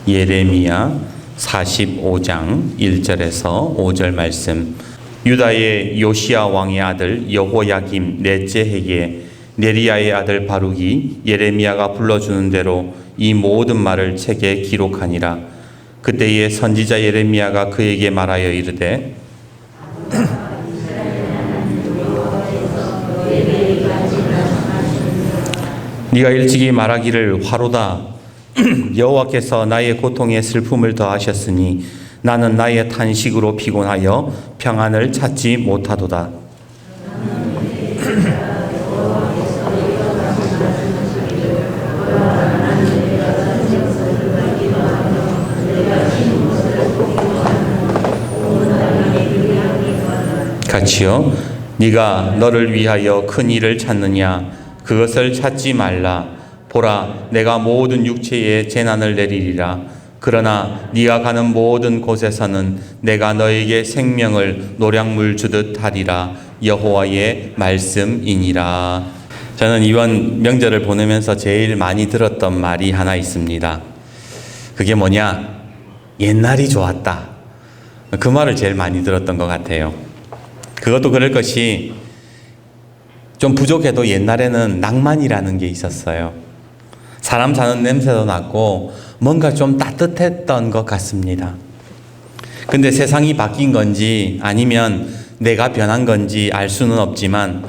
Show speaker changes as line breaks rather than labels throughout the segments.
예레미야 45장 1절에서 5절 말씀. 유다의 요시야 왕의 아들 여호야김 넷째 해에 네리야의 아들 바룩이 예레미야가 불러주는 대로 이 모든 말을 책에 기록하니라. 그때에 선지자 예레미야가 그에게 말하여 이르되 네가 일찍이 말하기를 화로다. 여호와께서 나의 고통에 슬픔을 더하셨으니 나는 나의 탄식으로 피곤하여 평안을 찾지 못하도다. 같이요. 네가 너를 위하여 큰 일을 찾느냐? 그것을 찾지 말라. 보라, 내가 모든 육체에 재난을 내리리라. 그러나 네가 가는 모든 곳에서는 내가 너에게 생명을 노량물 주듯 하리라. 여호와의 말씀이니라. 저는 이번 명절을 보내면서 제일 많이 들었던 말이 하나 있습니다. 그게 뭐냐? 옛날이 좋았다. 그 말을 제일 많이 들었던 것 같아요. 그것도 그럴 것이 좀 부족해도 옛날에는 낭만이라는 게 있었어요. 사람 사는 냄새도 났고 뭔가 좀 따뜻했던 것 같습니다. 근데 세상이 바뀐 건지 아니면 내가 변한 건지 알 수는 없지만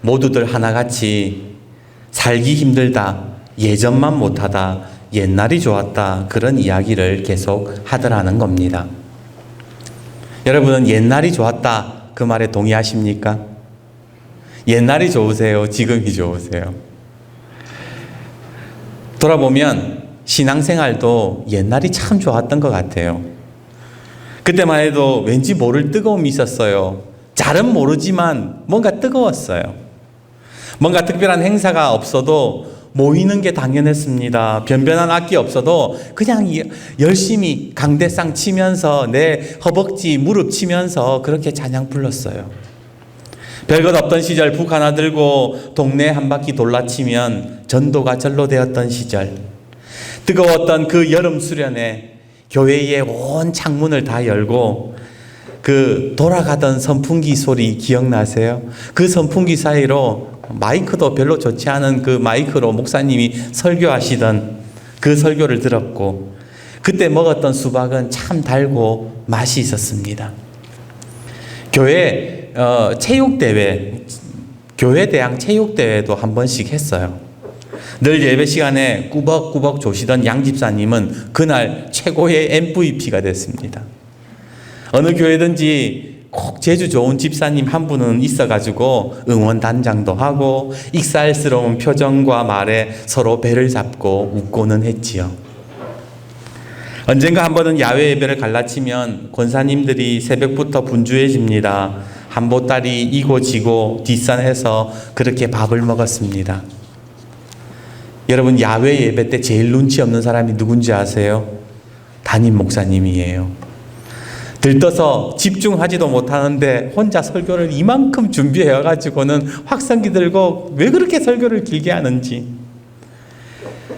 모두들 하나같이 살기 힘들다, 예전만 못하다, 옛날이 좋았다, 그런 이야기를 계속 하더라는 겁니다. 여러분은 옛날이 좋았다 그 말에 동의하십니까? 옛날이 좋으세요? 지금이 좋으세요? 돌아보면 신앙생활도 옛날이 참 좋았던 것 같아요. 그때만 해도 왠지 모를 뜨거움이 있었어요. 잘은 모르지만 뭔가 뜨거웠어요. 뭔가 특별한 행사가 없어도 모이는 게 당연했습니다. 변변한 악기 없어도 그냥 열심히 강대상 치면서 내 허벅지 무릎 치면서 그렇게 찬양 불렀어요. 별것 없던 시절 북 하나 들고 동네 한 바퀴 돌라치면 전도가 절로 되었던 시절, 뜨거웠던 그 여름 수련회 교회의 온 창문을 다 열고 그 돌아가던 선풍기 소리 기억나세요? 그 선풍기 사이로 마이크도 별로 좋지 않은 그 마이크로 목사님이 설교하시던 그 설교를 들었고, 그때 먹었던 수박은 참 달고 맛이 있었습니다. 교회 체육대회, 교회대항 체육대회도 한 번씩 했어요. 늘 예배 시간에 꾸벅꾸벅 조시던 양 집사님은 그날 최고의 MVP가 됐습니다. 어느 교회든지 꼭 재주 좋은 집사님 한 분은 있어가지고 응원단장도 하고 익살스러운 표정과 말에 서로 배를 잡고 웃고는 했지요. 언젠가 한 번은 야외 예배를 갈라치면 권사님들이 새벽부터 분주해집니다. 한 보따리 이고 지고 뒷산해서 그렇게 밥을 먹었습니다. 여러분, 야외 예배 때 제일 눈치 없는 사람이 누군지 아세요? 담임 목사님이에요. 들떠서 집중하지도 못하는데 혼자 설교를 이만큼 준비해가지고는 확성기 들고 왜 그렇게 설교를 길게 하는지.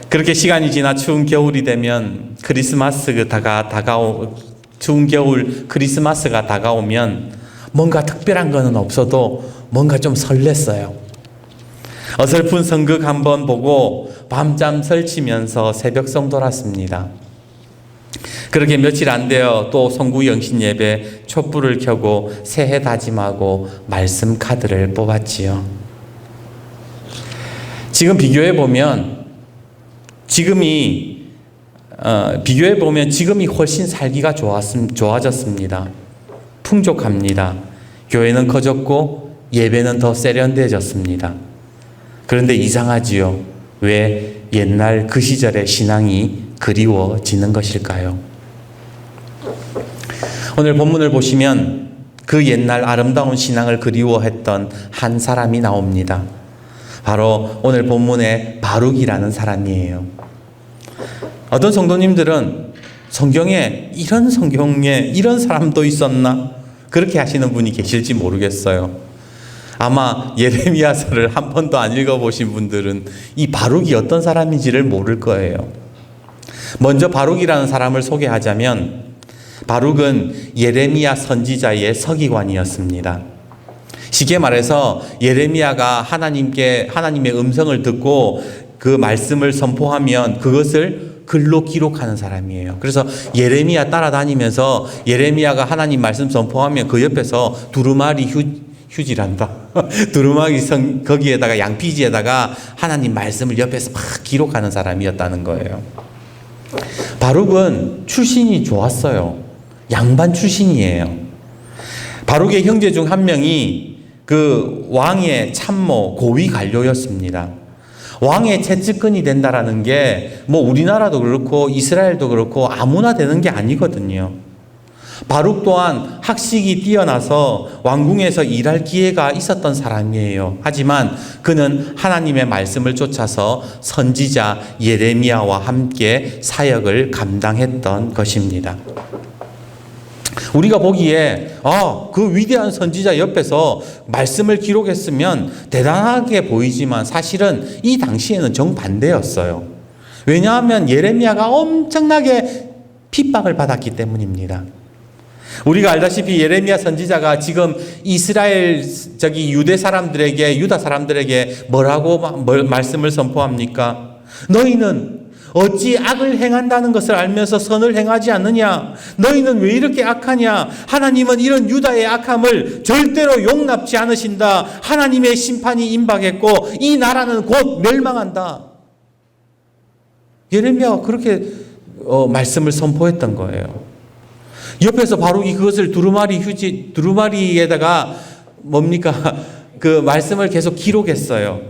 그렇게 시간이 지나 추운 겨울이 되면 추운 겨울 크리스마스가 다가오면 뭔가 특별한 거는 없어도 뭔가 좀 설렜어요. 어설픈 성극 한번 보고 밤잠 설치면서 새벽성 돌았습니다. 그렇게 며칠 안 되어 또 성구 영신 예배 촛불을 켜고 새해 다짐하고 말씀 카드를 뽑았지요. 지금 비교해 보면 지금이 훨씬 살기가 좋아졌습니다. 풍족합니다. 교회는 커졌고 예배는 더 세련되어졌습니다. 그런데 이상하지요. 왜 옛날 그 시절의 신앙이 그리워지는 것일까요? 오늘 본문을 보시면 그 옛날 아름다운 신앙을 그리워했던 한 사람이 나옵니다. 바로 오늘 본문의 바룩이라는 사람이에요. 어떤 성도님들은 성경에 이런 사람도 있었나? 그렇게 하시는 분이 계실지 모르겠어요. 아마 예레미야서를 한 번도 안 읽어보신 분들은 이 바룩이 어떤 사람인지를 모를 거예요. 먼저 바룩이라는 사람을 소개하자면 바룩은 예레미야 선지자의 서기관이었습니다. 쉽게 말해서 예레미야가 하나님의 음성을 듣고 그 말씀을 선포하면 그것을 글로 기록하는 사람이에요. 그래서 예레미야 따라다니면서 예레미야가 하나님 말씀 선포하면 그 옆에서 두루마리 휴지란다. 두루마리 거기에다가 양피지에다가 하나님 말씀을 옆에서 막 기록하는 사람이었다는 거예요. 바룩은 출신이 좋았어요. 양반 출신이에요. 바룩의 형제 중 한 명이 그 왕의 참모 고위 관료였습니다. 왕의 채측근이 된다라는 게 뭐 우리나라도 그렇고 이스라엘도 그렇고 아무나 되는 게 아니거든요. 바룩 또한 학식이 뛰어나서 왕궁에서 일할 기회가 있었던 사람이에요. 하지만 그는 하나님의 말씀을 쫓아서 선지자 예레미야와 함께 사역을 감당했던 것입니다. 우리가 보기에 그 위대한 선지자 옆에서 말씀을 기록했으면 대단하게 보이지만 사실은 이 당시에는 정반대였어요. 왜냐하면 예레미야가 엄청나게 핍박을 받았기 때문입니다. 우리가 알다시피 예레미야 선지자가 지금 이스라엘 유다 사람들에게 뭐라고 말씀을 선포합니까? 너희는 어찌 악을 행한다는 것을 알면서 선을 행하지 않느냐? 너희는 왜 이렇게 악하냐? 하나님은 이런 유다의 악함을 절대로 용납치 않으신다. 하나님의 심판이 임박했고 이 나라는 곧 멸망한다. 예레미야가 그렇게 말씀을 선포했던 거예요. 옆에서 바룩이 그것을 두루마리에다가 그 말씀을 계속 기록했어요.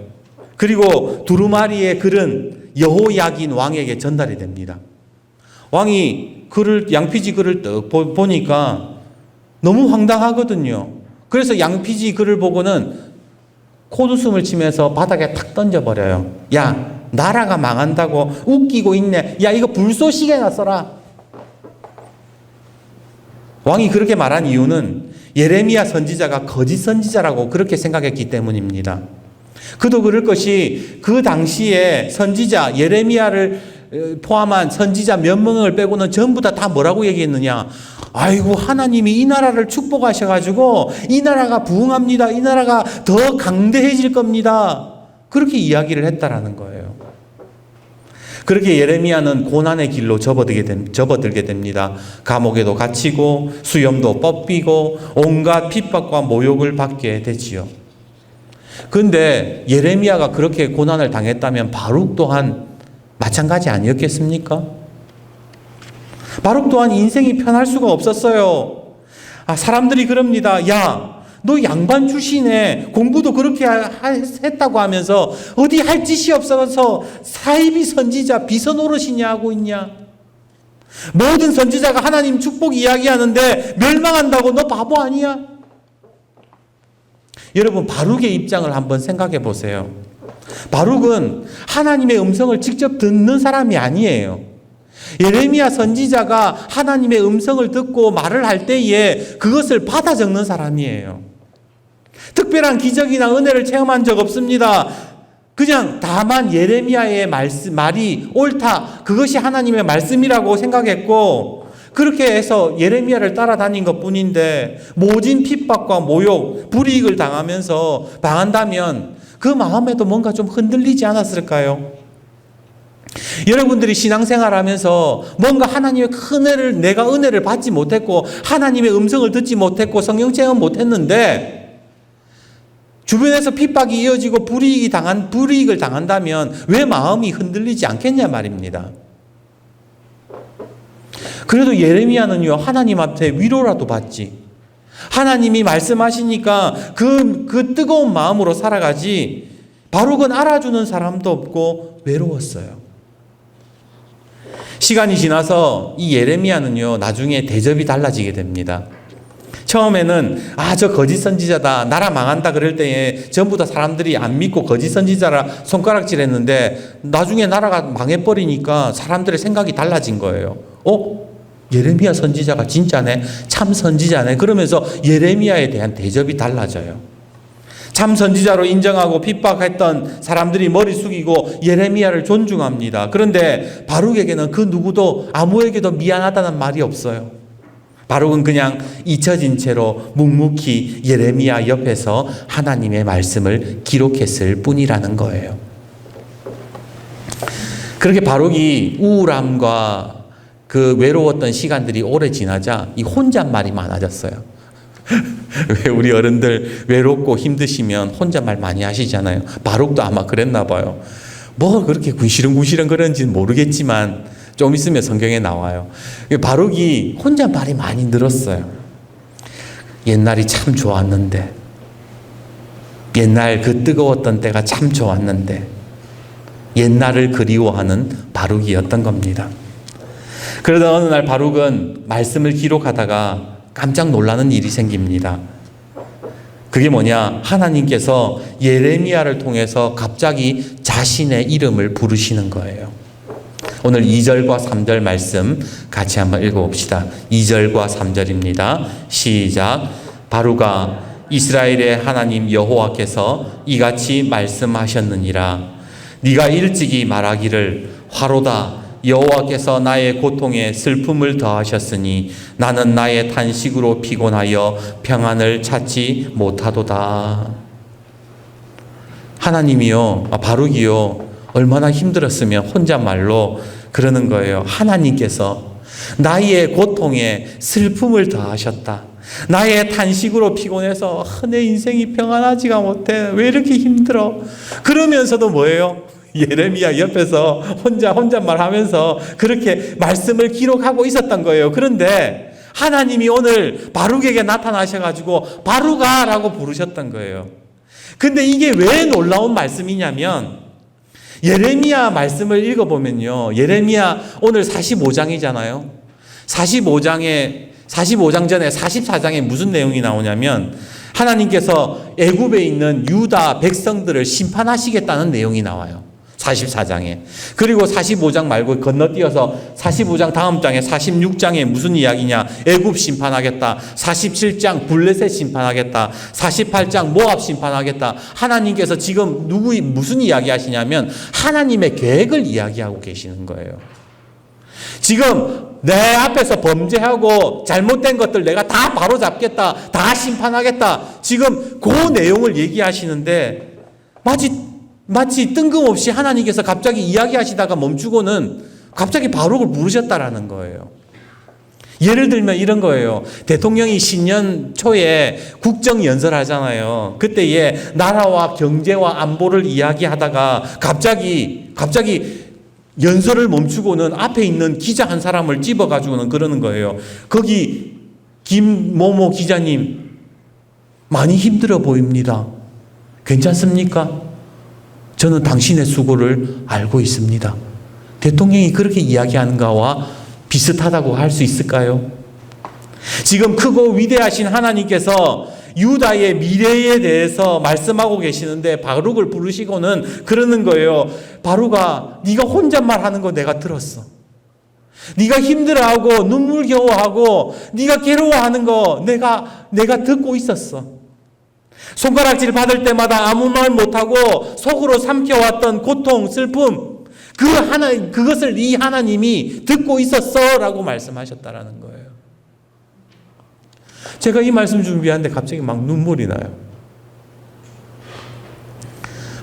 그리고 두루마리의 글은 여호야긴 왕에게 전달이 됩니다. 왕이 양피지 글을 딱 보니까 너무 황당하거든요. 그래서 양피지 글을 보고는 콧웃음을 치면서 바닥에 탁 던져버려요. 야, 나라가 망한다고 웃기고 있네. 야, 이거 불쏘시개나 써라. 왕이 그렇게 말한 이유는 예레미야 선지자가 거짓 선지자라고 그렇게 생각했기 때문입니다. 그도 그럴 것이 그 당시에 선지자 예레미야를 포함한 선지자 몇 명을 빼고는 전부 다 뭐라고 얘기했느냐? 아이고 하나님이 이 나라를 축복하셔가지고 이 나라가 부흥합니다. 이 나라가 더 강대해질 겁니다. 그렇게 이야기를 했다라는 거예요. 그렇게 예레미야는 고난의 길로 접어들게 됩니다. 감옥에도 갇히고 수염도 뽑히고 온갖 핍박과 모욕을 받게 되지요. 그런데 예레미야가 그렇게 고난을 당했다면 바룩 또한 마찬가지 아니었겠습니까? 바룩 또한 인생이 편할 수가 없었어요. 사람들이 그럽니다. 야, 너 양반 출신에 공부도 그렇게 했다고 하면서 어디 할 짓이 없어서 사이비 선지자 비서 노릇이냐 하고 있냐? 모든 선지자가 하나님 축복 이야기하는데 멸망한다고 너 바보 아니야? 여러분 바룩의 입장을 한번 생각해 보세요. 바룩은 하나님의 음성을 직접 듣는 사람이 아니에요. 예레미야 선지자가 하나님의 음성을 듣고 말을 할 때에 그것을 받아 적는 사람이에요. 특별한 기적이나 은혜를 체험한 적 없습니다. 그냥 다만 예레미야의 말이 옳다. 그것이 하나님의 말씀이라고 생각했고 그렇게 해서 예레미야를 따라다닌 것뿐인데 모진 핍박과 모욕, 불이익을 당한다면 그 마음에도 뭔가 좀 흔들리지 않았을까요? 여러분들이 신앙생활하면서 뭔가 하나님의 큰 내가 은혜를 받지 못했고 하나님의 음성을 듣지 못했고 성령 체험 못했는데 주변에서 핍박이 이어지고 불이익을 당한다면 왜 마음이 흔들리지 않겠냐 말입니다. 그래도 예레미야는요, 하나님 앞에 위로라도 받지. 하나님이 말씀하시니까 그 뜨거운 마음으로 살아가지. 바룩은 알아주는 사람도 없고 외로웠어요. 시간이 지나서 이 예레미야는요, 나중에 대접이 달라지게 됩니다. 처음에는 저 거짓 선지자다, 나라 망한다 그럴 때에 전부 다 사람들이 안 믿고 거짓 선지자라 손가락질했는데 나중에 나라가 망해버리니까 사람들의 생각이 달라진 거예요. 예레미야 선지자가 진짜네, 참 선지자네. 그러면서 예레미야에 대한 대접이 달라져요. 참 선지자로 인정하고 핍박했던 사람들이 머리 숙이고 예레미야를 존중합니다. 그런데 바룩에게는 그 누구도 아무에게도 미안하다는 말이 없어요. 바룩은 그냥 잊혀진 채로 묵묵히 예레미야 옆에서 하나님의 말씀을 기록했을 뿐이라는 거예요. 그렇게 바룩이 우울함과 그 외로웠던 시간들이 오래 지나자 이 혼잣말이 많아졌어요. 왜 우리 어른들 외롭고 힘드시면 혼잣말 많이 하시잖아요. 바룩도 아마 그랬나 봐요. 뭐 그렇게 군시렁군시렁 그런지는 모르겠지만 좀 있으면 성경에 나와요. 바룩이 혼잣말이 많이 늘었어요. 옛날이 참 좋았는데, 옛날 그 뜨거웠던 때가 참 좋았는데, 옛날을 그리워하는 바룩이었던 겁니다. 그러다 어느 날 바룩은 말씀을 기록하다가 깜짝 놀라는 일이 생깁니다. 그게 뭐냐? 하나님께서 예레미야를 통해서 갑자기 자신의 이름을 부르시는 거예요. 오늘 2절과 3절 말씀 같이 한번 읽어봅시다. 2절과 3절입니다. 시작. 바룩아, 이스라엘의 하나님 여호와께서 이같이 말씀하셨느니라. 네가 일찍이 말하기를 화로다. 여호와께서 나의 고통에 슬픔을 더하셨으니 나는 나의 탄식으로 피곤하여 평안을 찾지 못하도다. 하나님이요, 바룩이요, 얼마나 힘들었으면 혼잣말로 그러는 거예요. 하나님께서 나의 고통에 슬픔을 더하셨다. 나의 탄식으로 피곤해서 내 인생이 평안하지가 못해. 왜 이렇게 힘들어? 그러면서도 뭐예요? 예레미야 옆에서 혼잣말 하면서 그렇게 말씀을 기록하고 있었던 거예요. 그런데 하나님이 오늘 바룩에게 나타나셔가지고 바룩아 라고 부르셨던 거예요. 근데 이게 왜 놀라운 말씀이냐면 예레미야 말씀을 읽어보면요. 예레미야 오늘 45장이잖아요. 45장 전에 44장에 무슨 내용이 나오냐면 하나님께서 애굽에 있는 유다 백성들을 심판하시겠다는 내용이 나와요. 44장에. 그리고 45장 말고 건너뛰어서 45장 다음 장에 46장에 무슨 이야기냐? 애굽 심판하겠다. 47장 블레셋 심판하겠다. 48장 모압 심판하겠다. 하나님께서 지금 무슨 이야기 하시냐면 하나님의 계획을 이야기하고 계시는 거예요. 지금 내 앞에서 범죄하고 잘못된 것들 내가 다 바로잡겠다. 다 심판하겠다. 지금 그 내용을 얘기하시는데 마치 뜬금없이 하나님께서 갑자기 이야기하시다가 멈추고는 갑자기 바룩을 부르셨다라는 거예요. 예를 들면 이런 거예요. 대통령이 신년 초에 국정연설하잖아요. 그때에 나라와 경제와 안보를 이야기하다가 갑자기 연설을 멈추고는 앞에 있는 기자 한 사람을 집어가지고는 그러는 거예요. 거기 김모모 기자님 많이 힘들어 보입니다. 괜찮습니까? 저는 당신의 수고를 알고 있습니다. 대통령이 그렇게 이야기하는가와 비슷하다고 할 수 있을까요? 지금 크고 위대하신 하나님께서 유다의 미래에 대해서 말씀하고 계시는데 바룩을 부르시고는 그러는 거예요. 바룩아, 네가 혼잣말 하는 거 내가 들었어. 네가 힘들어하고 눈물겨워하고 네가 괴로워하는 거 내가 듣고 있었어. 손가락질 받을 때마다 아무 말 못하고 속으로 삼켜왔던 고통, 슬픔, 그것을 이 하나님이 듣고 있었어 라고 말씀하셨다라는 거예요. 제가 이 말씀 준비하는데 갑자기 막 눈물이 나요.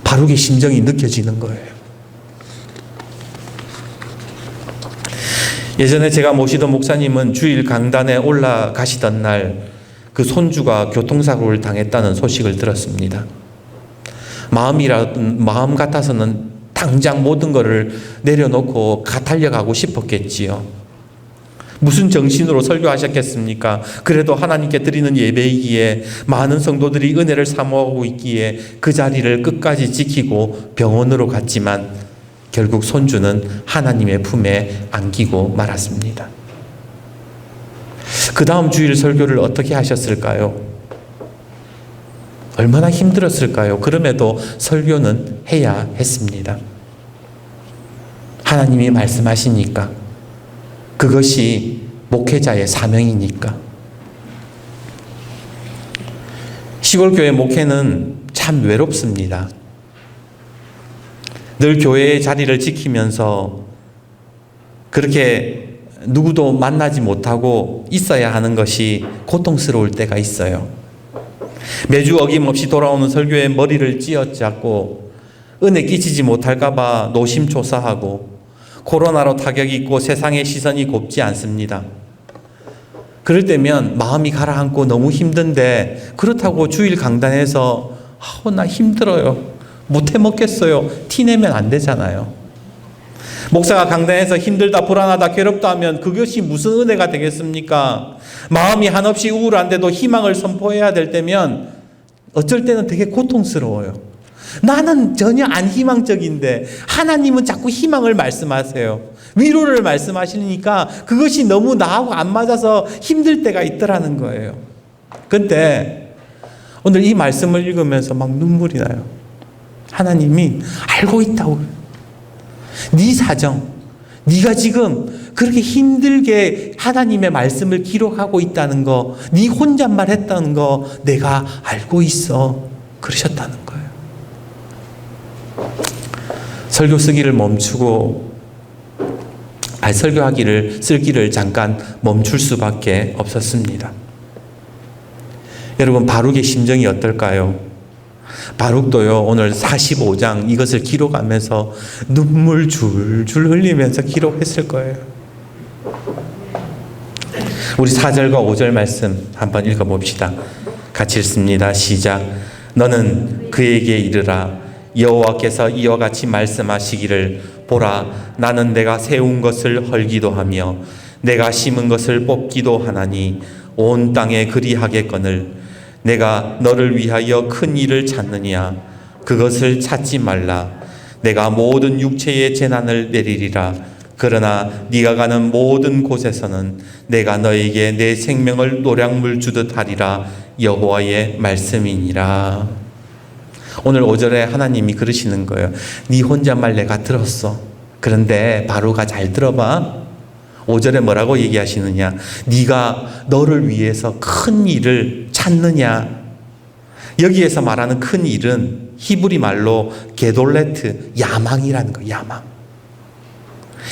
바룩의 심정이 느껴지는 거예요. 예전에 제가 모시던 목사님은 주일 강단에 올라가시던 날 그 손주가 교통사고를 당했다는 소식을 들었습니다. 마음 같아서는 당장 모든 것을 내려놓고 달려가고 싶었겠지요. 무슨 정신으로 설교하셨겠습니까? 그래도 하나님께 드리는 예배이기에 많은 성도들이 은혜를 사모하고 있기에 그 자리를 끝까지 지키고 병원으로 갔지만 결국 손주는 하나님의 품에 안기고 말았습니다. 그 다음 주일 설교를 어떻게 하셨을까요? 얼마나 힘들었을까요? 그럼에도 설교는 해야 했습니다. 하나님이 말씀하시니까, 그것이 목회자의 사명이니까. 시골교회 목회는 참 외롭습니다. 늘 교회의 자리를 지키면서 그렇게 누구도 만나지 못하고 있어야 하는 것이 고통스러울 때가 있어요. 매주 어김없이 돌아오는 설교에 머리를 쥐어잡고 은혜 끼치지 못할까 봐 노심초사하고 코로나로 타격이 있고 세상의 시선이 곱지 않습니다. 그럴 때면 마음이 가라앉고 너무 힘든데 그렇다고 주일 강단에서 나 힘들어요. 못해 먹겠어요. 티 내면 안 되잖아요. 목사가 강단에서 힘들다, 불안하다, 괴롭다 하면 그것이 무슨 은혜가 되겠습니까? 마음이 한없이 우울한데도 희망을 선포해야 될 때면 어쩔 때는 되게 고통스러워요. 나는 전혀 안 희망적인데 하나님은 자꾸 희망을 말씀하세요. 위로를 말씀하시니까 그것이 너무 나하고 안 맞아서 힘들 때가 있더라는 거예요. 근데 오늘 이 말씀을 읽으면서 막 눈물이 나요. 하나님이 알고 있다고. 네 사정, 네가 지금 그렇게 힘들게 하나님의 말씀을 기록하고 있다는 거, 네 혼잣말 했다는 거 내가 알고 있어. 그러셨다는 거예요. 설교 쓰기를 멈추고 쓰기를 잠깐 멈출 수밖에 없었습니다. 여러분, 바룩의 심정이 어떨까요? 바룩도요, 오늘 45장 이것을 기록하면서 눈물 줄줄 흘리면서 기록했을 거예요. 우리 4절과 5절 말씀 한번 읽어봅시다. 같이 읽습니다. 시작. 너는 그에게 이르라. 여호와께서 이와 같이 말씀하시기를 보라, 나는 내가 세운 것을 헐기도 하며 내가 심은 것을 뽑기도 하나니 온 땅에 그리하겠거늘 내가 너를 위하여 큰 일을 찾느냐? 그것을 찾지 말라. 내가 모든 육체의 재난을 내리리라. 그러나 네가 가는 모든 곳에서는 내가 너에게 내 생명을 노량물 주듯 하리라. 여호와의 말씀이니라. 오늘 5절에 하나님이 그러시는 거예요. 네 혼잣말 내가 들었어. 그런데 바로가 잘 들어봐. 5절에 뭐라고 얘기하시느냐? 네가 너를 위해서 큰 일을 찾느냐? 여기에서 말하는 큰 일은 히브리 말로 게돌레트, 야망이라는 거예요. 야망.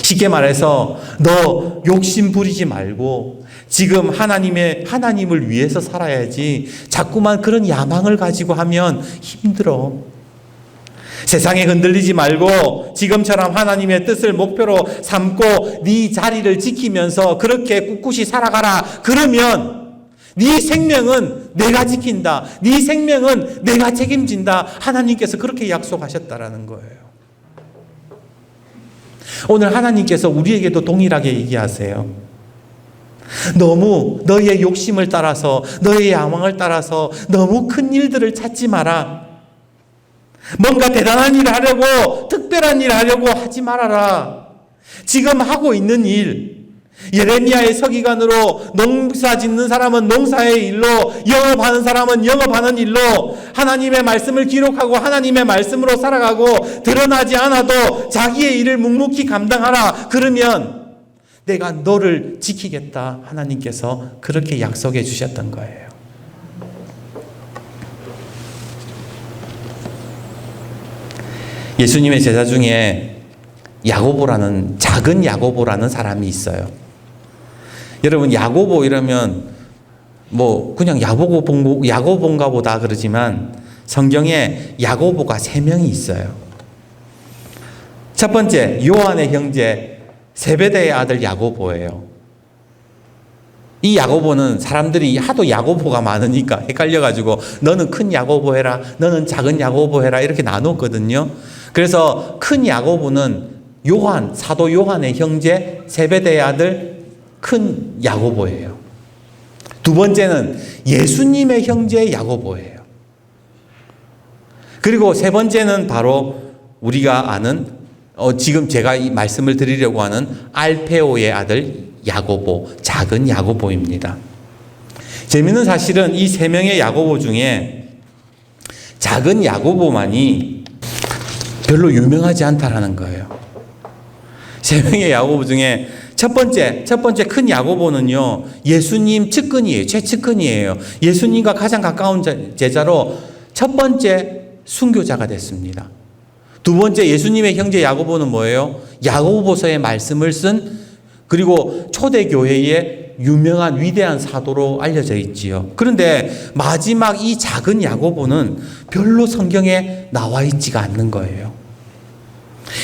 쉽게 말해서 너 욕심 부리지 말고 지금 하나님을 위해서 살아야지 자꾸만 그런 야망을 가지고 하면 힘들어. 세상에 흔들리지 말고 지금처럼 하나님의 뜻을 목표로 삼고 네 자리를 지키면서 그렇게 꿋꿋이 살아가라. 그러면 네 생명은 내가 지킨다. 네 생명은 내가 책임진다. 하나님께서 그렇게 약속하셨다라는 거예요. 오늘 하나님께서 우리에게도 동일하게 얘기하세요. 너무 너의 욕심을 따라서 너의 야망을 따라서 너무 큰 일들을 찾지 마라. 뭔가 대단한 일을 하려고 특별한 일을 하려고 하지 말아라. 지금 하고 있는 일, 예레미야의 서기관으로 농사 짓는 사람은 농사의 일로, 영업하는 사람은 영업하는 일로 하나님의 말씀을 기록하고 하나님의 말씀으로 살아가고 드러나지 않아도 자기의 일을 묵묵히 감당하라. 그러면 내가 너를 지키겠다. 하나님께서 그렇게 약속해 주셨던 거예요. 예수님의 제자 중에 야고보라는, 작은 야고보라는 사람이 있어요. 여러분, 야고보 이러면 뭐 그냥 야고보인가 보다 그러지만 성경에 야고보가 3명이 있어요. 첫 번째, 요한의 형제 세베대의 아들 야고보예요. 이 야고보는 사람들이 하도 야고보가 많으니까 헷갈려가지고 너는 큰 야고보 해라, 너는 작은 야고보 해라 이렇게 나눴거든요. 그래서 큰 야고보는 사도 요한의 형제 세베대의 아들 큰 야고보예요. 두 번째는 예수님의 형제 야고보예요. 그리고 세 번째는 바로 우리가 아는 지금 제가 이 말씀을 드리려고 하는 알페오의 아들 야고보, 작은 야고보입니다. 재미있는 사실은 이 3명의 야고보 중에 작은 야고보만이 별로 유명하지 않다라는 거예요. 3명의 야고보 중에 첫 번째 큰 야고보는요, 예수님 측근이에요. 최측근이에요. 예수님과 가장 가까운 제자로 첫 번째 순교자가 됐습니다. 두 번째, 예수님의 형제 야고보는 뭐예요? 야고보서의 말씀을 쓴, 그리고 초대교회의 유명한 위대한 사도로 알려져 있지요. 그런데 마지막 이 작은 야고보는 별로 성경에 나와 있지가 않는 거예요.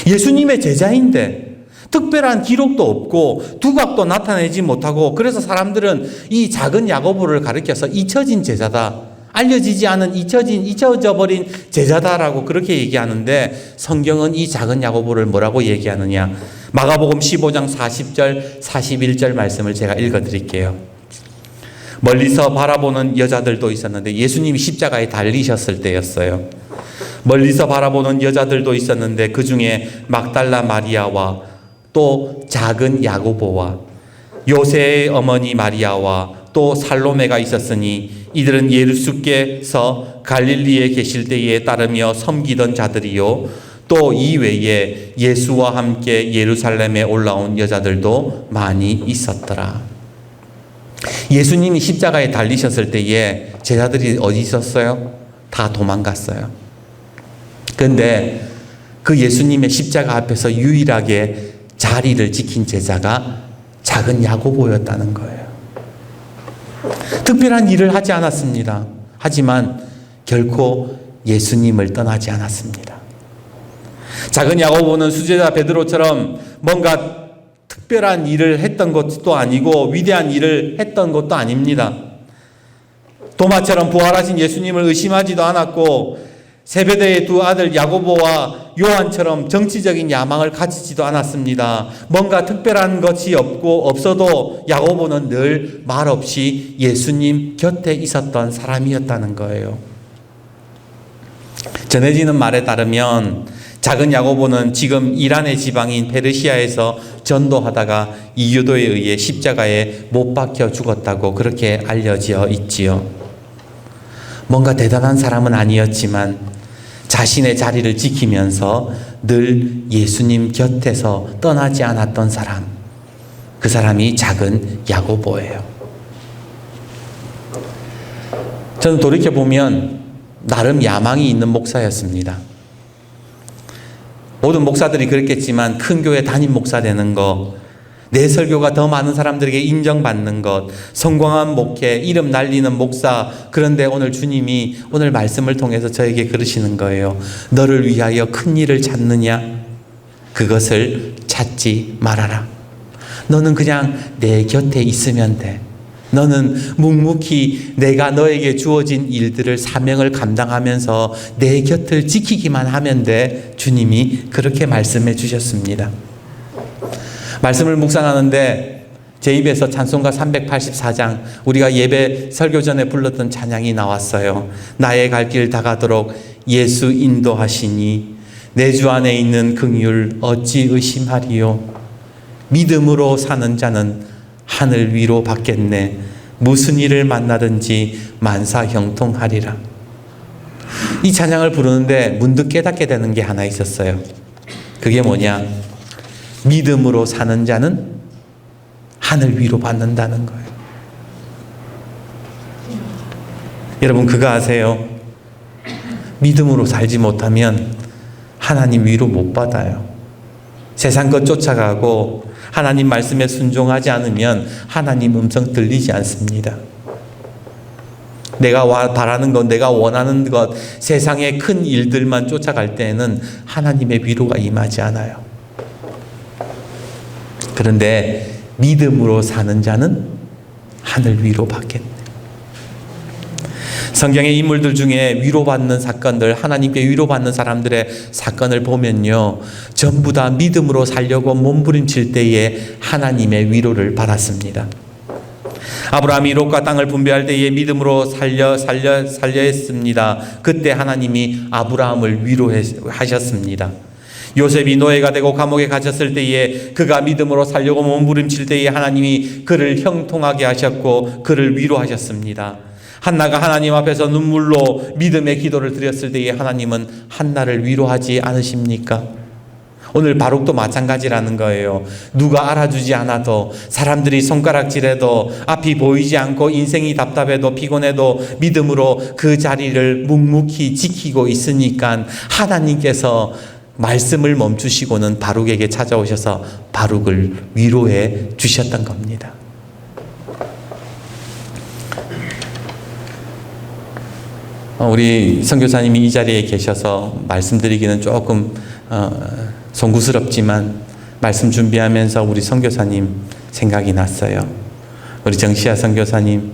예수님의 제자인데 특별한 기록도 없고 두각도 나타내지 못하고, 그래서 사람들은 이 작은 야고보를 가리켜서 잊혀진 제자다, 알려지지 않은 잊혀져 버린 제자다라고 그렇게 얘기하는데, 성경은 이 작은 야고보를 뭐라고 얘기하느냐? 마가복음 15장 40절 41절 말씀을 제가 읽어드릴게요. 멀리서 바라보는 여자들도 있었는데, 예수님이 십자가에 달리셨을 때였어요. 멀리서 바라보는 여자들도 있었는데 그 중에 막달라 마리아와 또 작은 야고보와 요새의 어머니 마리아와 또 살로메가 있었으니, 이들은 예수께서 갈릴리에 계실 때에 따르며 섬기던 자들이요, 또 이외에 예수와 함께 예루살렘에 올라온 여자들도 많이 있었더라. 예수님이 십자가에 달리셨을 때에 제자들이 어디 있었어요? 다 도망갔어요. 그런데 그 예수님의 십자가 앞에서 유일하게 자리를 지킨 제자가 작은 야고보였다는 거예요. 특별한 일을 하지 않았습니다. 하지만 결코 예수님을 떠나지 않았습니다. 작은 야고보는 수제자 베드로처럼 뭔가 특별한 일을 했던 것도 아니고 위대한 일을 했던 것도 아닙니다. 도마처럼 부활하신 예수님을 의심하지도 않았고, 세베대의 두 아들 야고보와 요한처럼 정치적인 야망을 가지지도 않았습니다. 뭔가 특별한 것이 없어도 야고보는 늘 말없이 예수님 곁에 있었던 사람이었다는 거예요. 전해지는 말에 따르면 작은 야고보는 지금 이란의 지방인 페르시아에서 전도하다가 이유도에 의해 십자가에 못 박혀 죽었다고 그렇게 알려져 있지요. 뭔가 대단한 사람은 아니었지만 자신의 자리를 지키면서 늘 예수님 곁에서 떠나지 않았던 사람, 그 사람이 작은 야고보예요. 저는 돌이켜보면 나름 야망이 있는 목사였습니다. 모든 목사들이 그랬겠지만 큰 교회 담임 목사 되는 거, 내 설교가 더 많은 사람들에게 인정받는 것, 성공한 목회, 이름 날리는 목사. 그런데 오늘 주님이 오늘 말씀을 통해서 저에게 그러시는 거예요. 너를 위하여 큰 일을 찾느냐? 그것을 찾지 말아라. 너는 그냥 내 곁에 있으면 돼. 너는 묵묵히 내가 너에게 주어진 일들을, 사명을 감당하면서 내 곁을 지키기만 하면 돼. 주님이 그렇게 말씀해 주셨습니다. 말씀을 묵상하는데 제 입에서 찬송가 384장, 우리가 예배 설교 전에 불렀던 찬양이 나왔어요. 나의 갈 길 다가도록 예수 인도하시니 내 주 안에 있는 긍휼 어찌 의심하리요. 믿음으로 사는 자는 하늘 위로 받겠네. 무슨 일을 만나든지 만사 형통하리라. 이 찬양을 부르는데 문득 깨닫게 되는 게 하나 있었어요. 그게 뭐냐? 믿음으로 사는 자는 하늘 위로 받는다는 거예요. 여러분 그거 아세요? 믿음으로 살지 못하면 하나님 위로 못 받아요. 세상 것 쫓아가고 하나님 말씀에 순종하지 않으면 하나님 음성 들리지 않습니다. 내가 바라는 것, 내가 원하는 것, 세상의 큰 일들만 쫓아갈 때에는 하나님의 위로가 임하지 않아요. 그런데 믿음으로 사는 자는 하늘 위로 받겠네. 성경의 인물들 중에 위로받는 사건들, 하나님께 위로받는 사람들의 사건을 보면요, 전부 다 믿음으로 살려고 몸부림칠 때에 하나님의 위로를 받았습니다. 아브라함이 롯과 땅을 분배할 때에 믿음으로 살려 했습니다. 그때 하나님이 아브라함을 위로하셨습니다. 요셉이 노예가 되고 감옥에 갇혔을 때에 그가 믿음으로 살려고 몸부림칠 때에 하나님이 그를 형통하게 하셨고 그를 위로하셨습니다. 한나가 하나님 앞에서 눈물로 믿음의 기도를 드렸을 때에 하나님은 한나를 위로하지 않으십니까? 오늘 바룩도 마찬가지라는 거예요. 누가 알아주지 않아도, 사람들이 손가락질해도, 앞이 보이지 않고 인생이 답답해도 피곤해도 믿음으로 그 자리를 묵묵히 지키고 있으니까 하나님께서 말씀을 멈추시고는 바룩에게 찾아오셔서 바룩을 위로해 주셨던 겁니다. 우리 선교사님이 이 자리에 계셔서 말씀드리기는 조금 송구스럽지만 말씀 준비하면서 우리 선교사님 생각이 났어요. 우리 정시아 선교사님,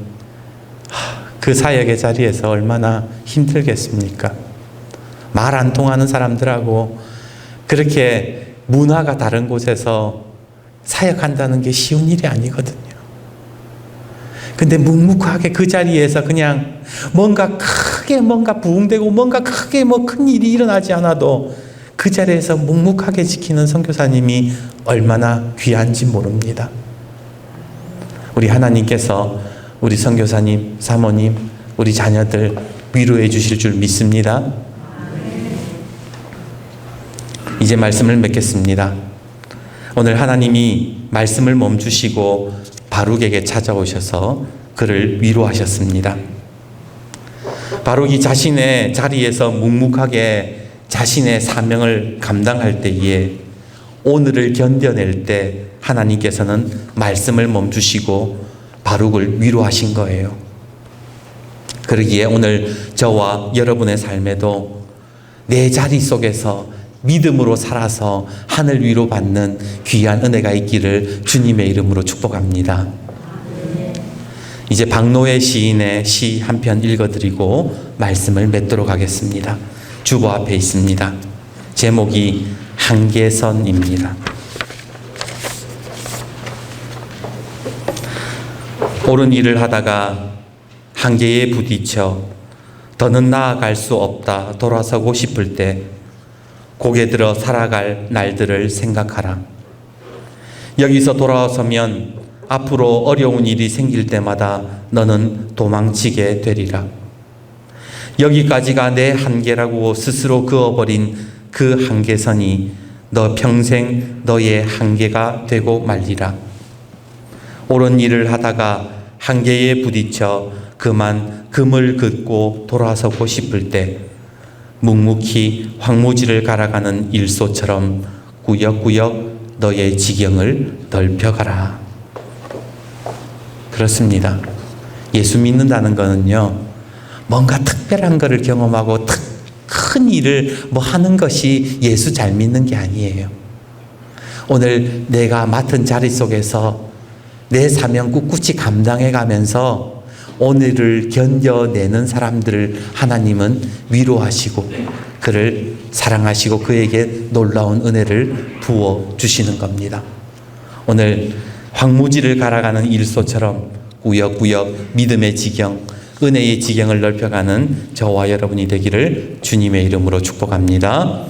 그 사역의 자리에서 얼마나 힘들겠습니까? 말 안 통하는 사람들하고 그렇게 문화가 다른 곳에서 사역한다는 게 쉬운 일이 아니거든요. 근데 묵묵하게 그 자리에서 그냥 뭔가 크게 뭔가 부흥되고 뭔가 크게 큰 일이 일어나지 않아도 그 자리에서 묵묵하게 지키는 선교사님이 얼마나 귀한지 모릅니다. 우리 하나님께서 우리 선교사님, 사모님, 우리 자녀들 위로해 주실 줄 믿습니다. 이제 말씀을 맺겠습니다. 오늘 하나님이 말씀을 멈추시고 바룩에게 찾아오셔서 그를 위로하셨습니다. 바룩이 자신의 자리에서 묵묵하게 자신의 사명을 감당할 때에, 오늘을 견뎌낼 때 하나님께서는 말씀을 멈추시고 바룩을 위로하신 거예요. 그러기에 오늘 저와 여러분의 삶에도 내 자리 속에서 믿음으로 살아서 하늘 위로 받는 귀한 은혜가 있기를 주님의 이름으로 축복합니다. 이제 박노해 시인의 시 한 편 읽어드리고 말씀을 맺도록 하겠습니다. 주보 앞에 있습니다. 제목이 한계선입니다. 옳은 일을 하다가 한계에 부딪혀 더는 나아갈 수 없다 돌아서고 싶을 때 고개 들어 살아갈 날들을 생각하라. 여기서 돌아서면 앞으로 어려운 일이 생길 때마다 너는 도망치게 되리라. 여기까지가 내 한계라고 스스로 그어버린 그 한계선이 너 평생 너의 한계가 되고 말리라. 옳은 일을 하다가 한계에 부딪혀 그만 금을 긋고 돌아서고 싶을 때 묵묵히 황무지를 갈아가는 일소처럼 구역구역 너의 지경을 넓혀가라. 그렇습니다. 예수 믿는다는 거는요, 뭔가 특별한 것을 경험하고 큰 일을 하는 것이 예수 잘 믿는 게 아니에요. 오늘 내가 맡은 자리 속에서 내 사명 꿋꿋이 감당해 가면서 오늘을 견뎌내는 사람들을 하나님은 위로하시고 그를 사랑하시고 그에게 놀라운 은혜를 부어주시는 겁니다. 오늘 황무지를 갈아가는 일소처럼 구역구역 믿음의 지경, 은혜의 지경을 넓혀가는 저와 여러분이 되기를 주님의 이름으로 축복합니다.